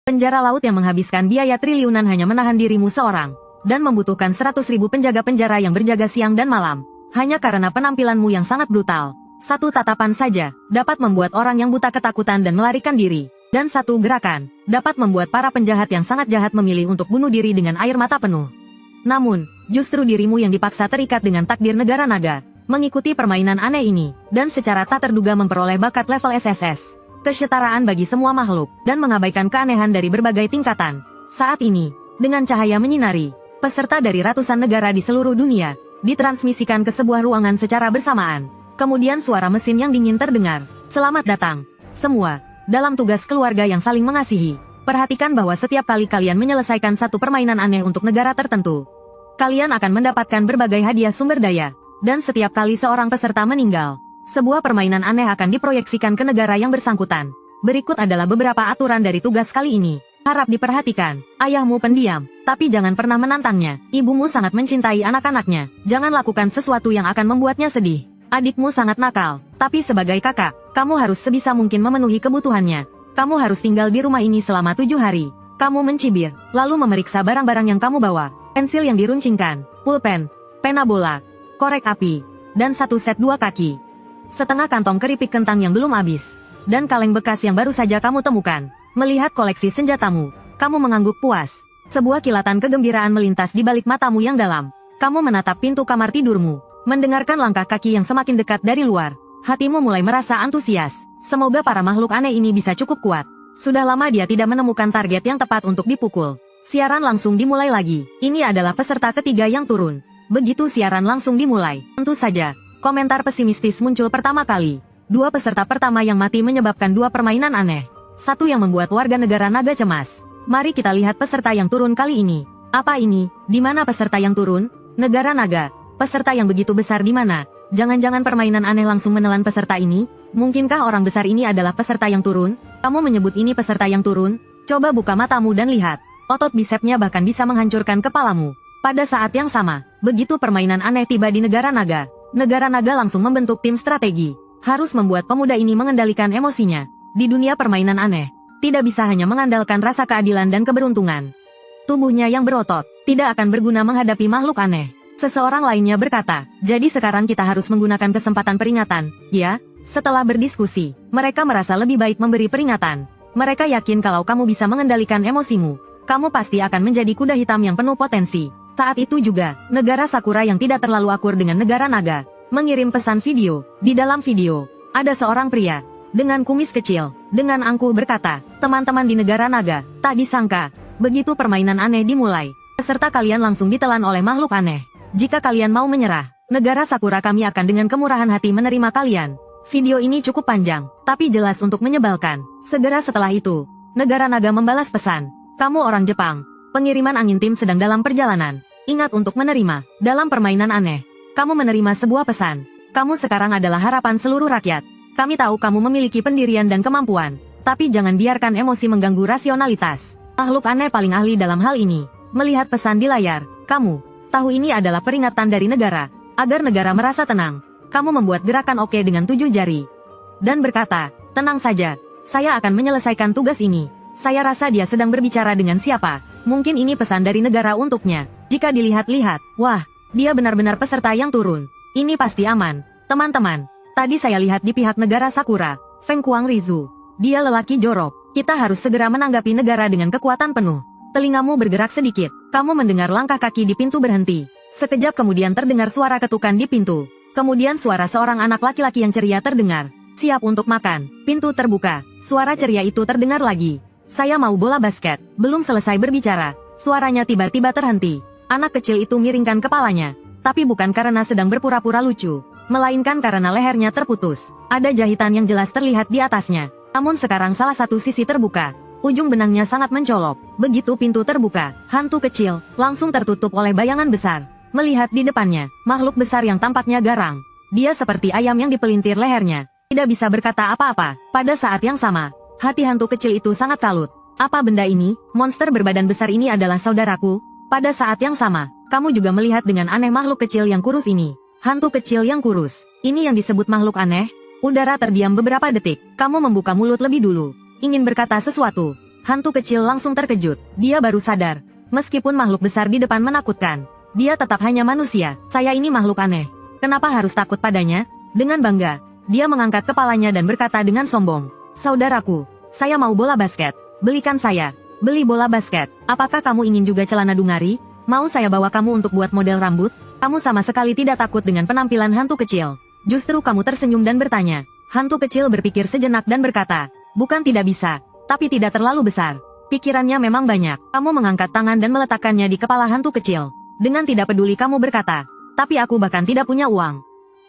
Penjara laut yang menghabiskan biaya triliunan hanya menahan dirimu seorang, dan membutuhkan 100.000 penjaga penjara yang berjaga siang dan malam, hanya karena penampilanmu yang sangat brutal. Satu tatapan saja, dapat membuat orang yang buta ketakutan dan melarikan diri. Dan satu gerakan, dapat membuat para penjahat yang sangat jahat memilih untuk bunuh diri dengan air mata penuh. Namun, justru dirimu yang dipaksa terikat dengan takdir negara naga, mengikuti permainan aneh ini, dan secara tak terduga memperoleh bakat level SSS. Kesetaraan bagi semua makhluk, dan mengabaikan keanehan dari berbagai tingkatan. Saat ini, dengan cahaya menyinari, peserta dari ratusan negara di seluruh dunia, ditransmisikan ke sebuah ruangan secara bersamaan. Kemudian suara mesin yang dingin terdengar. Selamat datang, semua, dalam tugas keluarga yang saling mengasihi. Perhatikan bahwa setiap kali kalian menyelesaikan satu permainan aneh untuk negara tertentu, kalian akan mendapatkan berbagai hadiah sumber daya. Dan setiap kali seorang peserta meninggal, sebuah permainan aneh akan diproyeksikan ke negara yang bersangkutan. Berikut adalah beberapa aturan dari tugas kali ini. Harap diperhatikan. Ayahmu pendiam, tapi jangan pernah menantangnya. Ibumu sangat mencintai anak-anaknya. Jangan lakukan sesuatu yang akan membuatnya sedih. Adikmu sangat nakal, tapi sebagai kakak, kamu harus sebisa mungkin memenuhi kebutuhannya. Kamu harus tinggal di rumah ini selama 7 hari. Kamu mencibir, lalu memeriksa barang-barang yang kamu bawa. Pensil yang diruncingkan, pulpen, pena bola, korek api, dan satu set 2 kaki. Setengah kantong keripik kentang yang belum habis, dan kaleng bekas yang baru saja kamu temukan. Melihat koleksi senjatamu, kamu mengangguk puas. Sebuah kilatan kegembiraan melintas di balik matamu yang dalam. Kamu menatap pintu kamar tidurmu, mendengarkan langkah kaki yang semakin dekat dari luar. Hatimu mulai merasa antusias. Semoga para makhluk aneh ini bisa cukup kuat. Sudah lama dia tidak menemukan target yang tepat untuk dipukul. Siaran langsung dimulai lagi. Ini adalah peserta ketiga yang turun. Begitu siaran langsung dimulai, tentu saja, komentar pesimistis muncul pertama kali. 2 peserta pertama yang mati menyebabkan 2 permainan aneh. Satu yang membuat warga negara naga cemas. Mari kita lihat peserta yang turun kali ini. Apa ini? Di mana peserta yang turun? Negara naga. Peserta yang begitu besar di mana? Jangan-jangan permainan aneh langsung menelan peserta ini? Mungkinkah orang besar ini adalah peserta yang turun? Kamu menyebut ini peserta yang turun? Coba buka matamu dan lihat. Otot bisepnya bahkan bisa menghancurkan kepalamu. Pada saat yang sama, begitu permainan aneh tiba di negara naga langsung membentuk tim strategi. Harus membuat pemuda ini mengendalikan emosinya. Di dunia permainan aneh, tidak bisa hanya mengandalkan rasa keadilan dan keberuntungan. Tubuhnya yang berotot, tidak akan berguna menghadapi makhluk aneh. Seseorang lainnya berkata, jadi sekarang kita harus menggunakan kesempatan peringatan, ya? Setelah berdiskusi, mereka merasa lebih baik memberi peringatan. Mereka yakin kalau kamu bisa mengendalikan emosimu, kamu pasti akan menjadi kuda hitam yang penuh potensi. Saat itu juga, negara Sakura yang tidak terlalu akur dengan negara naga, mengirim pesan video. Di dalam video, ada seorang pria, dengan kumis kecil, dengan angkuh berkata, teman-teman di negara naga, tak disangka, begitu permainan aneh dimulai, peserta kalian langsung ditelan oleh makhluk aneh. Jika kalian mau menyerah, negara Sakura kami akan dengan kemurahan hati menerima kalian. Video ini cukup panjang, tapi jelas untuk menyebalkan. Segera setelah itu, negara naga membalas pesan, kamu orang Jepang, pengiriman angin tim sedang dalam perjalanan. Ingat untuk menerima, dalam permainan aneh, kamu menerima sebuah pesan. Kamu sekarang adalah harapan seluruh rakyat. Kami tahu kamu memiliki pendirian dan kemampuan, tapi jangan biarkan emosi mengganggu rasionalitas. Makhluk aneh paling ahli dalam hal ini. Melihat pesan di layar, kamu tahu ini adalah peringatan dari negara, agar negara merasa tenang. Kamu membuat gerakan oke dengan 7 jari. Dan berkata, tenang saja, saya akan menyelesaikan tugas ini. Saya rasa dia sedang berbicara dengan siapa. Mungkin ini pesan dari negara untuknya. Jika dilihat-lihat, wah, dia benar-benar peserta yang turun. Ini pasti aman. Teman-teman, tadi saya lihat di pihak negara Sakura, Feng Kuang Rizu. Dia lelaki jorok. Kita harus segera menanggapi negara dengan kekuatan penuh. Telingamu bergerak sedikit. Kamu mendengar langkah kaki di pintu berhenti. Sekejap kemudian terdengar suara ketukan di pintu. Kemudian suara seorang anak laki-laki yang ceria terdengar. Siap untuk makan. Pintu terbuka. Suara ceria itu terdengar lagi. Saya mau bola basket. Belum selesai berbicara, suaranya tiba-tiba terhenti. Anak kecil itu miringkan kepalanya. Tapi bukan karena sedang berpura-pura lucu, melainkan karena lehernya terputus. Ada jahitan yang jelas terlihat di atasnya. Namun sekarang salah satu sisi terbuka. Ujung benangnya sangat mencolok. Begitu pintu terbuka, hantu kecil langsung tertutup oleh bayangan besar. Melihat di depannya, makhluk besar yang tampaknya garang. Dia seperti ayam yang dipelintir lehernya. Tidak bisa berkata apa-apa. Pada saat yang sama, hati hantu kecil itu sangat kalut. Apa benda ini? Monster berbadan besar ini adalah saudaraku? Pada saat yang sama, kamu juga melihat dengan aneh makhluk kecil yang kurus ini. Hantu kecil yang kurus. Ini yang disebut makhluk aneh? Udara terdiam beberapa detik. Kamu membuka mulut lebih dulu. Ingin berkata sesuatu. Hantu kecil langsung terkejut. Dia baru sadar. Meskipun makhluk besar di depan menakutkan, dia tetap hanya manusia. Saya ini makhluk aneh. Kenapa harus takut padanya? Dengan bangga, dia mengangkat kepalanya dan berkata dengan sombong. Saudaraku, saya mau bola basket. Belikan saya. Beli bola basket. Apakah kamu ingin juga celana dungari? Mau saya bawa kamu untuk buat model rambut? Kamu sama sekali tidak takut dengan penampilan hantu kecil. Justru kamu tersenyum dan bertanya. Hantu kecil berpikir sejenak dan berkata, bukan tidak bisa, tapi tidak terlalu besar. Pikirannya memang banyak. Kamu mengangkat tangan dan meletakkannya di kepala hantu kecil. Dengan tidak peduli kamu berkata, tapi aku bahkan tidak punya uang.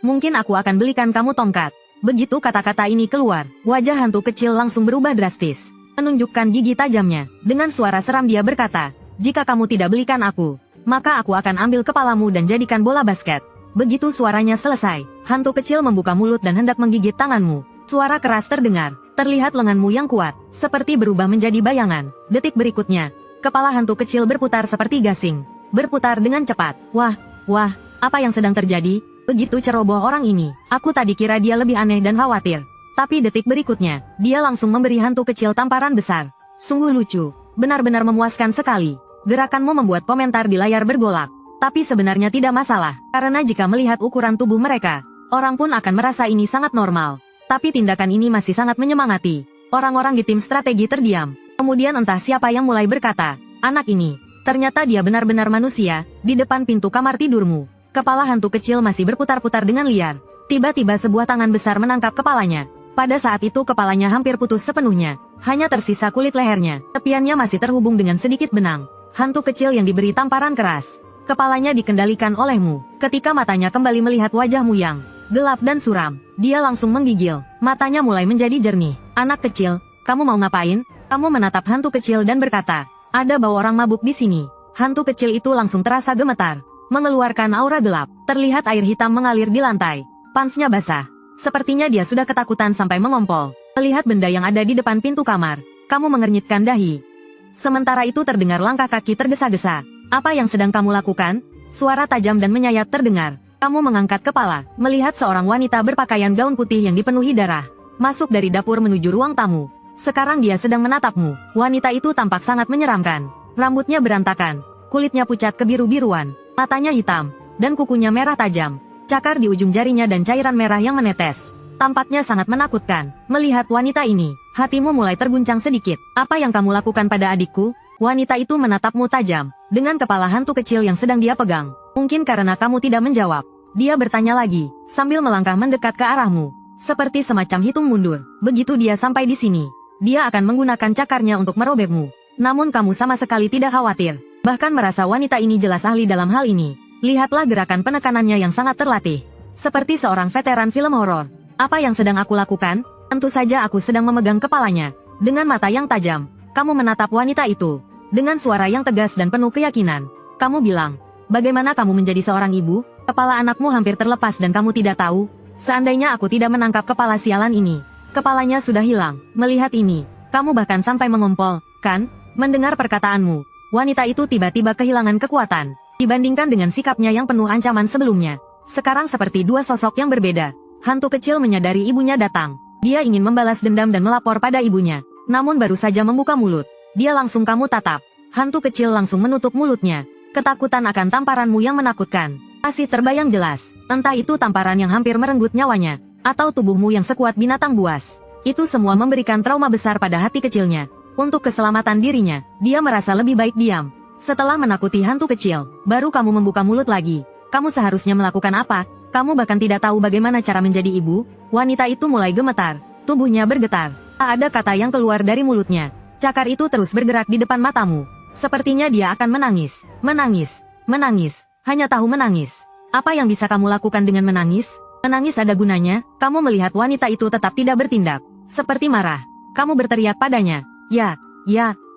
Mungkin aku akan belikan kamu tongkat. Begitu kata-kata ini keluar, wajah hantu kecil langsung berubah drastis. Menunjukkan gigi tajamnya. Dengan suara seram dia berkata, jika kamu tidak belikan aku, maka aku akan ambil kepalamu dan jadikan bola basket. Begitu suaranya selesai, hantu kecil membuka mulut dan hendak menggigit tanganmu. Suara keras terdengar. Terlihat lenganmu yang kuat, seperti berubah menjadi bayangan. Detik berikutnya, kepala hantu kecil berputar seperti gasing. Berputar dengan cepat. Wah, apa yang sedang terjadi? Begitu ceroboh orang ini. Aku tadi kira dia lebih aneh dan khawatir. Tapi detik berikutnya, dia langsung memberi hantu kecil tamparan besar. Sungguh lucu. Benar-benar memuaskan sekali. Gerakanmu membuat komentar di layar bergolak. Tapi sebenarnya tidak masalah. Karena jika melihat ukuran tubuh mereka, orang pun akan merasa ini sangat normal. Tapi tindakan ini masih sangat menyemangati. Orang-orang di tim strategi terdiam. Kemudian entah siapa yang mulai berkata, anak ini, ternyata dia benar-benar manusia. Di depan pintu kamar tidurmu, kepala hantu kecil masih berputar-putar dengan liar. Tiba-tiba sebuah tangan besar menangkap kepalanya. Pada saat itu kepalanya hampir putus sepenuhnya. Hanya tersisa kulit lehernya. Tepiannya masih terhubung dengan sedikit benang. Hantu kecil yang diberi tamparan keras. Kepalanya dikendalikan olehmu. Ketika matanya kembali melihat wajahmu yang gelap dan suram, dia langsung menggigil. Matanya mulai menjadi jernih. Anak kecil, kamu mau ngapain? Kamu menatap hantu kecil dan berkata, ada bau orang mabuk di sini. Hantu kecil itu langsung terasa gemetar. Mengeluarkan aura gelap. Terlihat air hitam mengalir di lantai. Pansnya basah. Sepertinya dia sudah ketakutan sampai mengompol. Melihat benda yang ada di depan pintu kamar, kamu mengernyitkan dahi. Sementara itu terdengar langkah kaki tergesa-gesa. Apa yang sedang kamu lakukan? Suara tajam dan menyayat terdengar. Kamu mengangkat kepala, melihat seorang wanita berpakaian gaun putih yang dipenuhi darah. Masuk dari dapur menuju ruang tamu. Sekarang dia sedang menatapmu. Wanita itu tampak sangat menyeramkan. Rambutnya berantakan, kulitnya pucat kebiru-biruan, matanya hitam, dan kukunya merah tajam. Cakar di ujung jarinya dan cairan merah yang menetes. Tampaknya sangat menakutkan. Melihat wanita ini, hatimu mulai terguncang sedikit. Apa yang kamu lakukan pada adikku? Wanita itu menatapmu tajam, dengan kepala hantu kecil yang sedang dia pegang. Mungkin karena kamu tidak menjawab. Dia bertanya lagi, sambil melangkah mendekat ke arahmu. Seperti semacam hitung mundur. Begitu dia sampai di sini, dia akan menggunakan cakarnya untuk merobekmu. Namun kamu sama sekali tidak khawatir. Bahkan merasa wanita ini jelas ahli dalam hal ini. Lihatlah gerakan penekanannya yang sangat terlatih. Seperti seorang veteran film horor. Apa yang sedang aku lakukan? Tentu saja aku sedang memegang kepalanya. Dengan mata yang tajam, kamu menatap wanita itu. Dengan suara yang tegas dan penuh keyakinan. Kamu bilang, bagaimana kamu menjadi seorang ibu? Kepala anakmu hampir terlepas dan kamu tidak tahu. Seandainya aku tidak menangkap kepala sialan ini, kepalanya sudah hilang. Melihat ini, kamu bahkan sampai mengompol, kan? Mendengar perkataanmu, wanita itu tiba-tiba kehilangan kekuatan. Dibandingkan dengan sikapnya yang penuh ancaman sebelumnya. Sekarang seperti dua sosok yang berbeda. Hantu kecil menyadari ibunya datang. Dia ingin membalas dendam dan melapor pada ibunya. Namun baru saja membuka mulut, dia langsung kamu tatap. Hantu kecil langsung menutup mulutnya. Ketakutan akan tamparanmu yang menakutkan masih terbayang jelas. Entah itu tamparan yang hampir merenggut nyawanya, atau tubuhmu yang sekuat binatang buas. Itu semua memberikan trauma besar pada hati kecilnya. Untuk keselamatan dirinya, dia merasa lebih baik diam. Setelah menakuti hantu kecil, baru kamu membuka mulut lagi. Kamu seharusnya melakukan apa? Kamu bahkan tidak tahu bagaimana cara menjadi ibu. Wanita itu mulai gemetar. Tubuhnya bergetar. Tak ada kata yang keluar dari mulutnya. Cakar itu terus bergerak di depan matamu. Sepertinya dia akan menangis. Menangis. Menangis. Hanya tahu menangis. Apa yang bisa kamu lakukan dengan menangis? Menangis ada gunanya. Kamu melihat wanita itu tetap tidak bertindak. Seperti marah. Kamu berteriak padanya. Ya,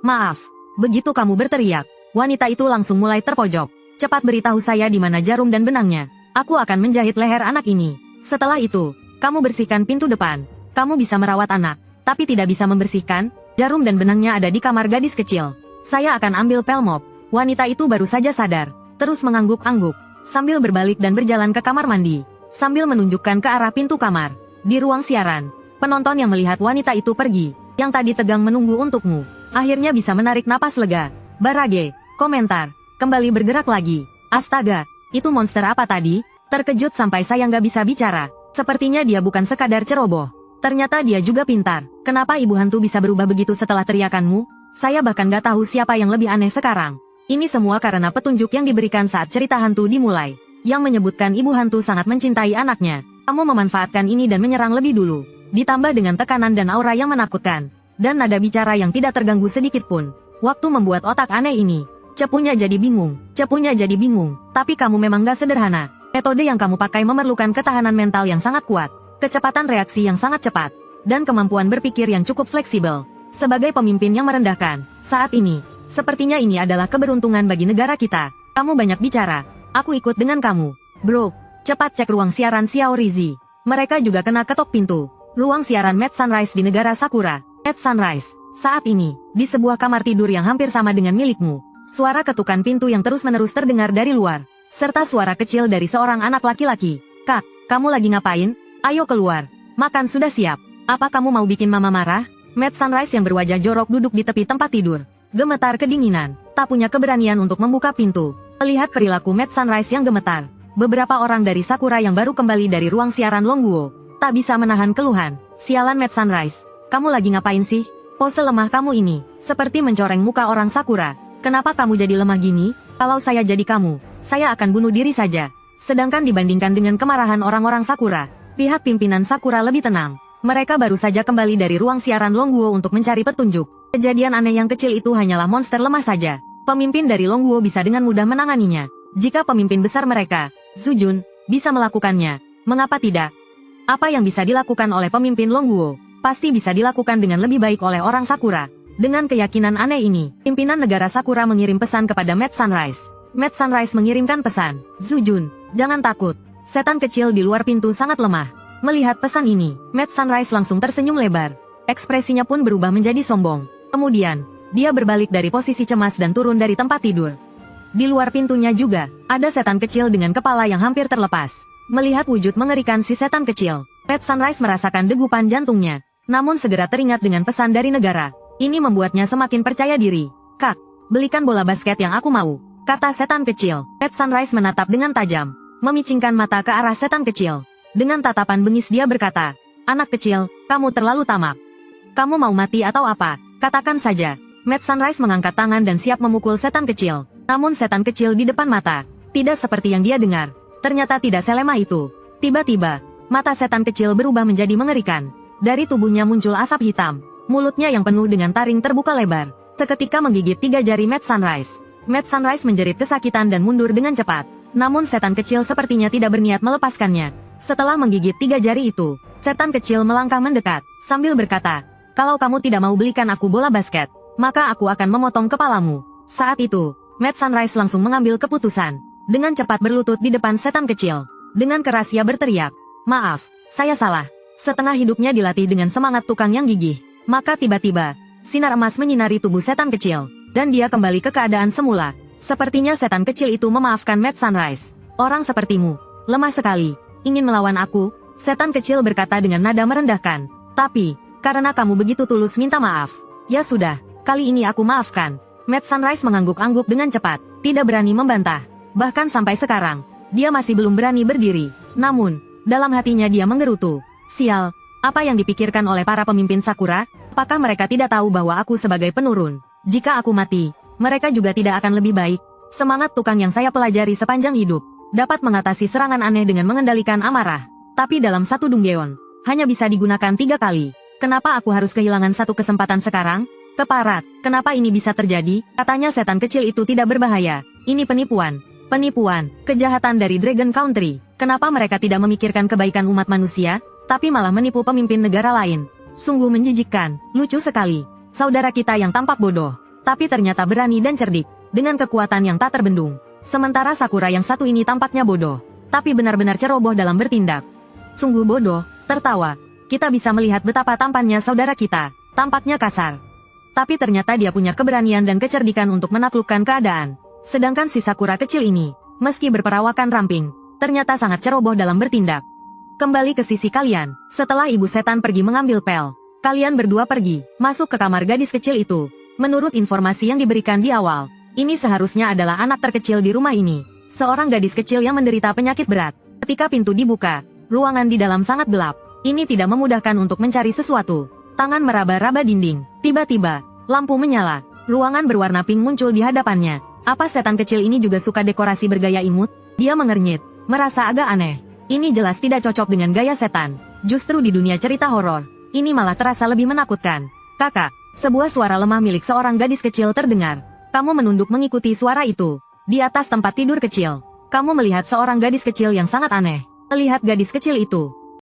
maaf. Begitu kamu berteriak, wanita itu langsung mulai terpojok. Cepat beritahu saya di mana jarum dan benangnya. Aku akan menjahit leher anak ini. Setelah itu, kamu bersihkan pintu depan. Kamu bisa merawat anak, tapi tidak bisa membersihkan. Jarum dan benangnya ada di kamar gadis kecil. Saya akan ambil pelmop. Wanita itu baru saja sadar. Terus mengangguk-angguk, sambil berbalik dan berjalan ke kamar mandi, sambil menunjukkan ke arah pintu kamar. Di ruang siaran, penonton yang melihat wanita itu pergi, yang tadi tegang menunggu untukmu, akhirnya bisa menarik napas lega. Barage, komentar, kembali bergerak lagi. Astaga, itu monster apa tadi? Terkejut sampai saya nggak bisa bicara. Sepertinya dia bukan sekadar ceroboh. Ternyata dia juga pintar. Kenapa ibu hantu bisa berubah begitu setelah teriakanmu? Saya bahkan nggak tahu siapa yang lebih aneh sekarang. Ini semua karena petunjuk yang diberikan saat cerita hantu dimulai, yang menyebutkan ibu hantu sangat mencintai anaknya. Kamu memanfaatkan ini dan menyerang lebih dulu. Ditambah dengan tekanan dan aura yang menakutkan. Dan nada bicara yang tidak terganggu sedikit pun. Waktu membuat otak aneh ini. Cepunya jadi bingung. Tapi kamu memang gak sederhana. Metode yang kamu pakai memerlukan ketahanan mental yang sangat kuat, kecepatan reaksi yang sangat cepat, dan kemampuan berpikir yang cukup fleksibel. Sebagai pemimpin yang merendahkan, saat ini, sepertinya ini adalah keberuntungan bagi negara kita. Kamu banyak bicara. Aku ikut dengan kamu. Bro, cepat cek ruang siaran Xiao Rizi. Mereka juga kena ketok pintu. Ruang siaran Mad Sunrise di negara Sakura. Mad Sunrise, saat ini, di sebuah kamar tidur yang hampir sama dengan milikmu. Suara ketukan pintu yang terus-menerus terdengar dari luar, serta suara kecil dari seorang anak laki-laki. Kak, kamu lagi ngapain? Ayo keluar. Makan sudah siap. Apa kamu mau bikin mama marah? Mad Sunrise yang berwajah jorok duduk di tepi tempat tidur. Gemetar kedinginan, tak punya keberanian untuk membuka pintu. Melihat perilaku Mad Sunrise yang gemetar, beberapa orang dari Sakura yang baru kembali dari ruang siaran Longguo, tak bisa menahan keluhan. Sialan Mad Sunrise, kamu lagi ngapain sih? Pose lemah kamu ini, seperti mencoreng muka orang Sakura. Kenapa kamu jadi lemah gini? Kalau saya jadi kamu, saya akan bunuh diri saja. Sedangkan dibandingkan dengan kemarahan orang-orang Sakura, pihak pimpinan Sakura lebih tenang. Mereka baru saja kembali dari ruang siaran Longguo untuk mencari petunjuk. Kejadian aneh yang kecil itu hanyalah monster lemah saja. Pemimpin dari Longguo bisa dengan mudah menanganinya. Jika pemimpin besar mereka, Zujun, bisa melakukannya, mengapa tidak? Apa yang bisa dilakukan oleh pemimpin Longguo, pasti bisa dilakukan dengan lebih baik oleh orang Sakura. Dengan keyakinan aneh ini, pimpinan negara Sakura mengirim pesan kepada Mad Sunrise. Mad Sunrise mengirimkan pesan, Zujun, jangan takut. Setan kecil di luar pintu sangat lemah. Melihat pesan ini, Mad Sunrise langsung tersenyum lebar. Ekspresinya pun berubah menjadi sombong. Kemudian, dia berbalik dari posisi cemas dan turun dari tempat tidur. Di luar pintunya juga, ada setan kecil dengan kepala yang hampir terlepas. Melihat wujud mengerikan si setan kecil, Mad Sunrise merasakan degupan jantungnya. Namun segera teringat dengan pesan dari negara. Ini membuatnya semakin percaya diri. Kak, belikan bola basket yang aku mau, kata setan kecil. Mad Sunrise menatap dengan tajam, memicingkan mata ke arah setan kecil. Dengan tatapan bengis dia berkata, anak kecil, kamu terlalu tamak. Kamu mau mati atau apa? Katakan saja. Mad Sunrise mengangkat tangan dan siap memukul setan kecil. Namun setan kecil di depan mata, tidak seperti yang dia dengar. Ternyata tidak selemah itu. Tiba-tiba, mata setan kecil berubah menjadi mengerikan. Dari tubuhnya muncul asap hitam. Mulutnya yang penuh dengan taring terbuka lebar. Seketika menggigit 3 jari Mad Sunrise. Mad Sunrise menjerit kesakitan dan mundur dengan cepat. Namun setan kecil sepertinya tidak berniat melepaskannya. Setelah menggigit 3 jari itu, setan kecil melangkah mendekat, sambil berkata, kalau kamu tidak mau belikan aku bola basket, maka aku akan memotong kepalamu. Saat itu, Mad Sunrise langsung mengambil keputusan. Dengan cepat berlutut di depan setan kecil. Dengan keras ia berteriak, maaf, saya salah. Setengah hidupnya dilatih dengan semangat tukang yang gigih. Maka tiba-tiba, sinar emas menyinari tubuh setan kecil, dan dia kembali ke keadaan semula. Sepertinya setan kecil itu memaafkan Mad Sunrise. Orang sepertimu, lemah sekali, ingin melawan aku, setan kecil berkata dengan nada merendahkan. Tapi, karena kamu begitu tulus minta maaf. Ya sudah, kali ini aku maafkan. Mad Sunrise mengangguk-angguk dengan cepat, tidak berani membantah. Bahkan sampai sekarang, dia masih belum berani berdiri. Namun, dalam hatinya dia menggerutu. Sial, apa yang dipikirkan oleh para pemimpin Sakura? Apakah mereka tidak tahu bahwa aku sebagai penurun? Jika aku mati, mereka juga tidak akan lebih baik. Semangat tukang yang saya pelajari sepanjang hidup, dapat mengatasi serangan aneh dengan mengendalikan amarah. Tapi dalam satu Dunggeon, hanya bisa digunakan 3 kali. Kenapa aku harus kehilangan satu kesempatan sekarang? Keparat, kenapa ini bisa terjadi? Katanya setan kecil itu tidak berbahaya. Ini penipuan. Penipuan, kejahatan dari Dragon Country. Kenapa mereka tidak memikirkan kebaikan umat manusia, tapi malah menipu pemimpin negara lain? Sungguh menjijikkan, lucu sekali. Saudara kita yang tampak bodoh, tapi ternyata berani dan cerdik, dengan kekuatan yang tak terbendung. Sementara Sakura yang satu ini tampaknya bodoh, tapi benar-benar ceroboh dalam bertindak. Sungguh bodoh, tertawa. Kita bisa melihat betapa tampannya saudara kita, tampaknya kasar. Tapi ternyata dia punya keberanian dan kecerdikan untuk menaklukkan keadaan. Sedangkan si Sakura kecil ini, meski berperawakan ramping, ternyata sangat ceroboh dalam bertindak. Kembali ke sisi kalian, setelah ibu setan pergi mengambil pel, kalian berdua pergi, masuk ke kamar gadis kecil itu. Menurut informasi yang diberikan di awal, ini seharusnya adalah anak terkecil di rumah ini. Seorang gadis kecil yang menderita penyakit berat. Ketika pintu dibuka, ruangan di dalam sangat gelap. Ini tidak memudahkan untuk mencari sesuatu. Tangan meraba-raba dinding. Tiba-tiba, lampu menyala. Ruangan berwarna pink muncul di hadapannya. Apa setan kecil ini juga suka dekorasi bergaya imut? Dia mengernyit, merasa agak aneh. Ini jelas tidak cocok dengan gaya setan. Justru di dunia cerita horor, ini malah terasa lebih menakutkan. Kakak, sebuah suara lemah milik seorang gadis kecil terdengar. Kamu menunduk mengikuti suara itu. Di atas tempat tidur kecil, kamu melihat seorang gadis kecil yang sangat aneh. Melihat gadis kecil itu,